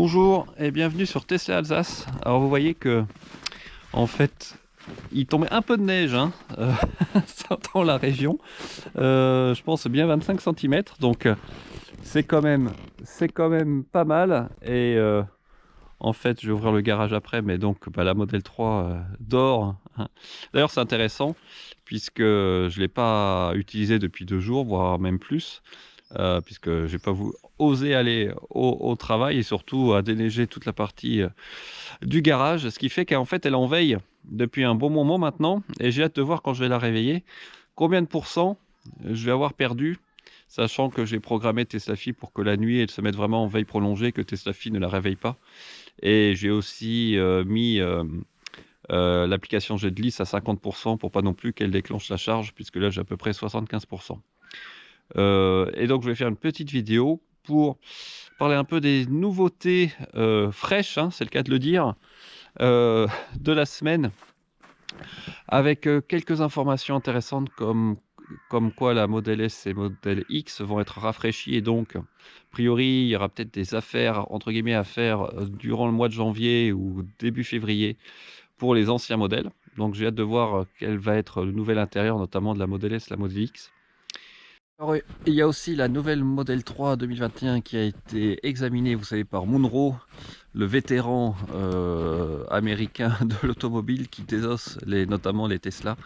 Bonjour et bienvenue sur Tesla Alsace. Alors vous voyez que en fait il tombait un peu de neige dans la région. Je pense bien 25 cm, donc c'est quand même pas mal. Et en fait je vais ouvrir le garage après, mais donc la Model 3 dort, hein. D'ailleurs c'est intéressant puisque je ne l'ai pas utilisé depuis 2 jours, voire même plus. Puisque j'ai pas osé aller au travail et surtout à déneiger toute la partie du garage, ce qui fait qu'en fait elle est en veille depuis un bon moment maintenant, et j'ai hâte de voir quand je vais la réveiller combien de pourcents je vais avoir perdu, sachant que j'ai programmé Teslafi pour que la nuit elle se mette vraiment en veille prolongée, que Teslafi ne la réveille pas. Et j'ai aussi mis l'application Jetlis à 50% pour pas non plus qu'elle déclenche la charge, puisque là j'ai à peu près 75%. Et donc je vais faire une petite vidéo pour parler un peu des nouveautés fraîches, hein, c'est le cas de le dire, de la semaine, avec quelques informations intéressantes comme quoi la Model S et Model X vont être rafraîchies, et donc a priori il y aura peut-être des affaires entre guillemets à faire durant le mois de janvier ou début février pour les anciens modèles. Donc j'ai hâte de voir quel va être le nouvel intérieur, notamment de la Model S, la Model X. Alors, il y a aussi la nouvelle Model 3 2021 qui a été examinée, vous savez, par Munro, le vétéran américain de l'automobile qui désosse notamment les Tesla,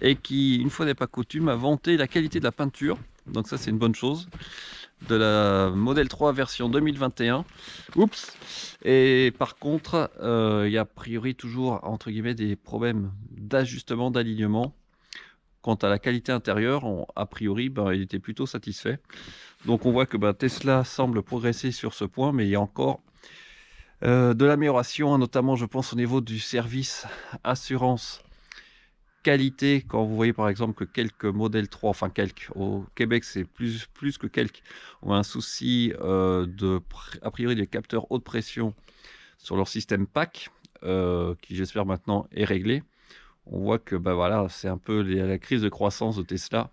et qui, une fois n'est pas coutume, a vanté la qualité de la peinture. Donc ça c'est une bonne chose, de la Model 3 version 2021. Oups. Et par contre, il y a a priori toujours entre guillemets des problèmes d'ajustement, d'alignement. Quant à la qualité intérieure, a priori, il était plutôt satisfait. Donc on voit que Tesla semble progresser sur ce point, mais il y a encore de l'amélioration, hein, notamment je pense au niveau du service assurance qualité. Quand vous voyez par exemple que quelques Model 3, enfin quelques, au Québec c'est plus que quelques, ont un souci a priori des capteurs haute pression sur leur système PAC, qui j'espère maintenant est réglé. On voit que voilà, c'est un peu la crise de croissance de Tesla.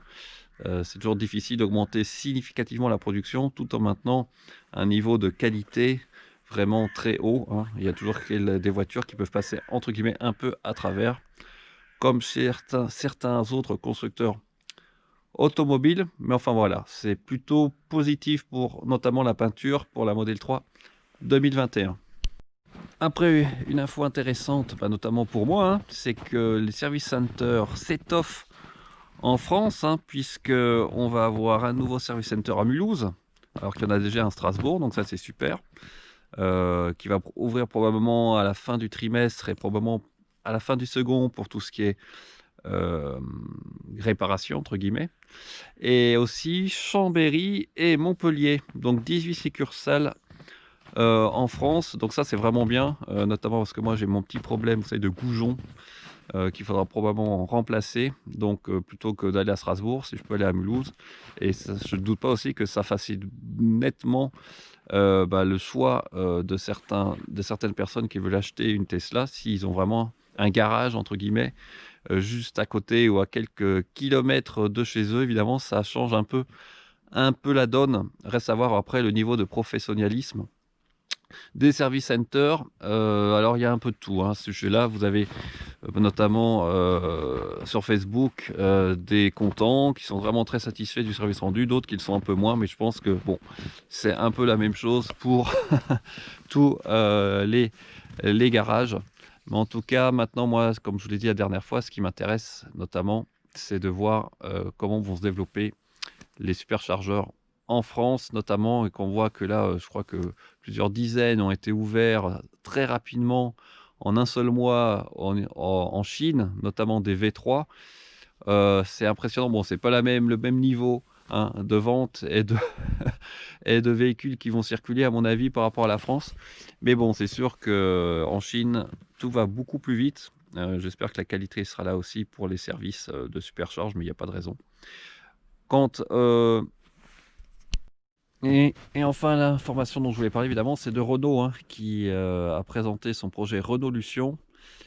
C'est toujours difficile d'augmenter significativement la production tout en maintenant un niveau de qualité vraiment très haut, hein. Il y a toujours des voitures qui peuvent passer entre guillemets un peu à travers, comme certains autres constructeurs automobiles. Mais enfin voilà, c'est plutôt positif pour notamment la peinture pour la Model 3 2021. Après, une info intéressante, notamment pour moi, hein, c'est que les service centers s'étoffent en France, hein, puisque on va avoir un nouveau service center à Mulhouse, alors qu'il y en a déjà un à Strasbourg, donc ça c'est super, qui va ouvrir probablement à la fin du trimestre et probablement à la fin du second pour tout ce qui est réparation entre guillemets, et aussi Chambéry et Montpellier, donc 18 succursales en France. Donc ça c'est vraiment bien, notamment parce que moi j'ai mon petit problème, vous savez, de goujon, qu'il faudra probablement remplacer. Donc plutôt que d'aller à Strasbourg, si je peux aller à Mulhouse. Et ça, je ne doute pas aussi que ça facilite nettement le choix de certaines personnes qui veulent acheter une Tesla, s'ils ont vraiment un garage entre guillemets juste à côté ou à quelques kilomètres de chez eux. Évidemment ça change un peu la donne. Reste à voir après le niveau de professionnalisme des service centers. Alors il y a un peu de tout, hein. Ce sujet-là, vous avez notamment sur Facebook des comptants qui sont vraiment très satisfaits du service rendu, d'autres qui le sont un peu moins, mais je pense que bon, c'est un peu la même chose pour tous les garages. Mais en tout cas, maintenant, moi, comme je vous l'ai dit la dernière fois, ce qui m'intéresse notamment, c'est de voir comment vont se développer les superchargeurs en France notamment, et qu'on voit que là, je crois que plusieurs dizaines ont été ouverts très rapidement en un seul mois en Chine, notamment des V3. C'est impressionnant. Bon, c'est pas le même niveau, hein, de vente et de et de véhicules qui vont circuler à mon avis par rapport à la France. Mais bon, c'est sûr qu'en Chine, tout va beaucoup plus vite. J'espère que la qualité sera là aussi pour les services de supercharge, mais il n'y a pas de raison. Quand et enfin, l'information dont je voulais parler, évidemment, c'est de Renault, hein, qui a présenté son projet Renault Lution,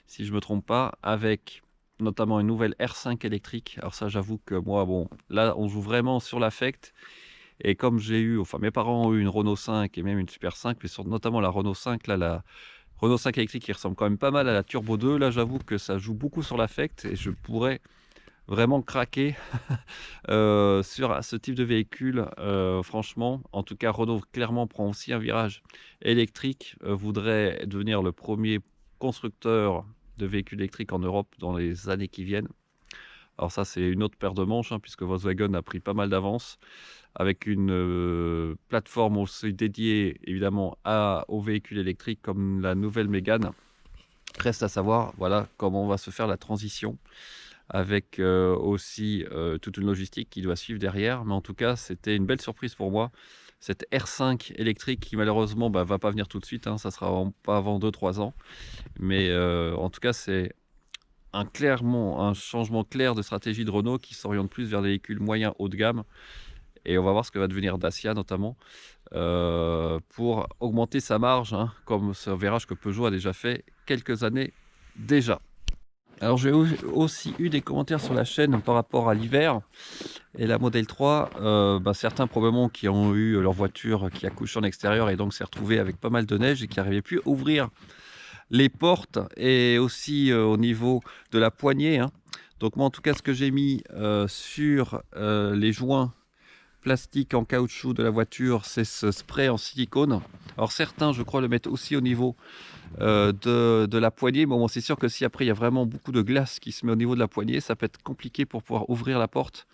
si je ne me trompe pas, avec notamment une nouvelle R5 électrique. Alors ça, j'avoue que moi, bon, là, on joue vraiment sur l'affect. Et comme j'ai eu, enfin mes parents ont eu une Renault 5 et même une Super 5, mais notamment la Renault 5, là, la Renault 5 électrique qui ressemble quand même pas mal à la Turbo 2, là j'avoue que ça joue beaucoup sur l'affect et je pourrais vraiment craquer sur ce type de véhicule, franchement. En tout cas, Renault clairement prend aussi un virage électrique, voudrait devenir le premier constructeur de véhicules électriques en Europe dans les années qui viennent. Alors ça, c'est une autre paire de manches, hein, puisque Volkswagen a pris pas mal d'avance avec une plateforme aussi dédiée évidemment aux véhicules électriques comme la nouvelle Mégane. Reste à savoir, voilà, comment va se faire la transition avec aussi toute une logistique qui doit suivre derrière. Mais en tout cas, c'était une belle surprise pour moi. Cette R5 électrique qui malheureusement va pas venir tout de suite, hein, ça sera pas avant 2-3 ans. Mais en tout cas, c'est clairement un changement clair de stratégie de Renault qui s'oriente plus vers les véhicules moyens haut de gamme. Et on va voir ce que va devenir Dacia notamment pour augmenter sa marge, hein, comme ce virage que Peugeot a déjà fait quelques années déjà. Alors j'ai aussi eu des commentaires sur la chaîne par rapport à l'hiver et la Model 3, certains probablement qui ont eu leur voiture qui a couché en extérieur et donc s'est retrouvée avec pas mal de neige et qui n'arrivaient plus à ouvrir les portes et aussi au niveau de la poignée, hein. Donc moi en tout cas ce que j'ai mis sur les joints plastiques en caoutchouc de la voiture, c'est ce spray en silicone. Alors certains je crois le mettent aussi au niveau de la poignée. Bon, c'est sûr que si après il y a vraiment beaucoup de glace qui se met au niveau de la poignée, ça peut être compliqué pour pouvoir ouvrir la porte.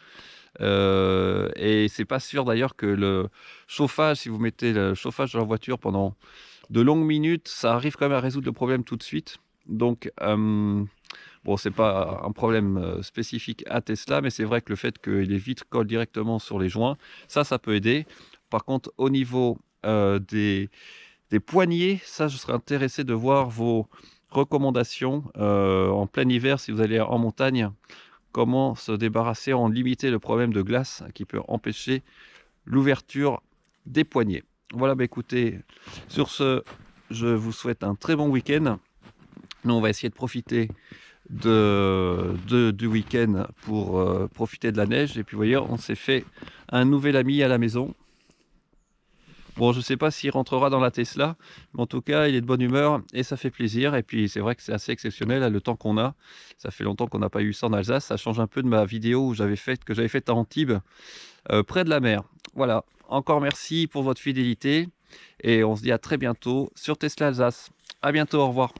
Et c'est pas sûr d'ailleurs que le chauffage, si vous mettez le chauffage dans la voiture pendant de longues minutes, ça arrive quand même à résoudre le problème tout de suite. Donc bon, c'est pas un problème spécifique à Tesla, mais c'est vrai que le fait que les vitres collent directement sur les joints, ça peut aider. Par contre, au niveau des poignées, ça, je serais intéressé de voir vos recommandations en plein hiver, si vous allez en montagne, comment se débarrasser, en limiter le problème de glace qui peut empêcher l'ouverture des poignées. Voilà, écoutez, sur ce, je vous souhaite un très bon week-end. Nous, on va essayer de profiter du week-end pour profiter de la neige. Et puis, vous voyez, on s'est fait un nouvel ami à la maison. Bon, je ne sais pas s'il rentrera dans la Tesla, mais en tout cas, il est de bonne humeur et ça fait plaisir. Et puis, c'est vrai que c'est assez exceptionnel, là, le temps qu'on a. Ça fait longtemps qu'on n'a pas eu ça en Alsace. Ça change un peu de ma vidéo que j'avais faite à Antibes, près de la mer. Voilà. Encore merci pour votre fidélité et on se dit à très bientôt sur Tesla Alsace. À bientôt, au revoir.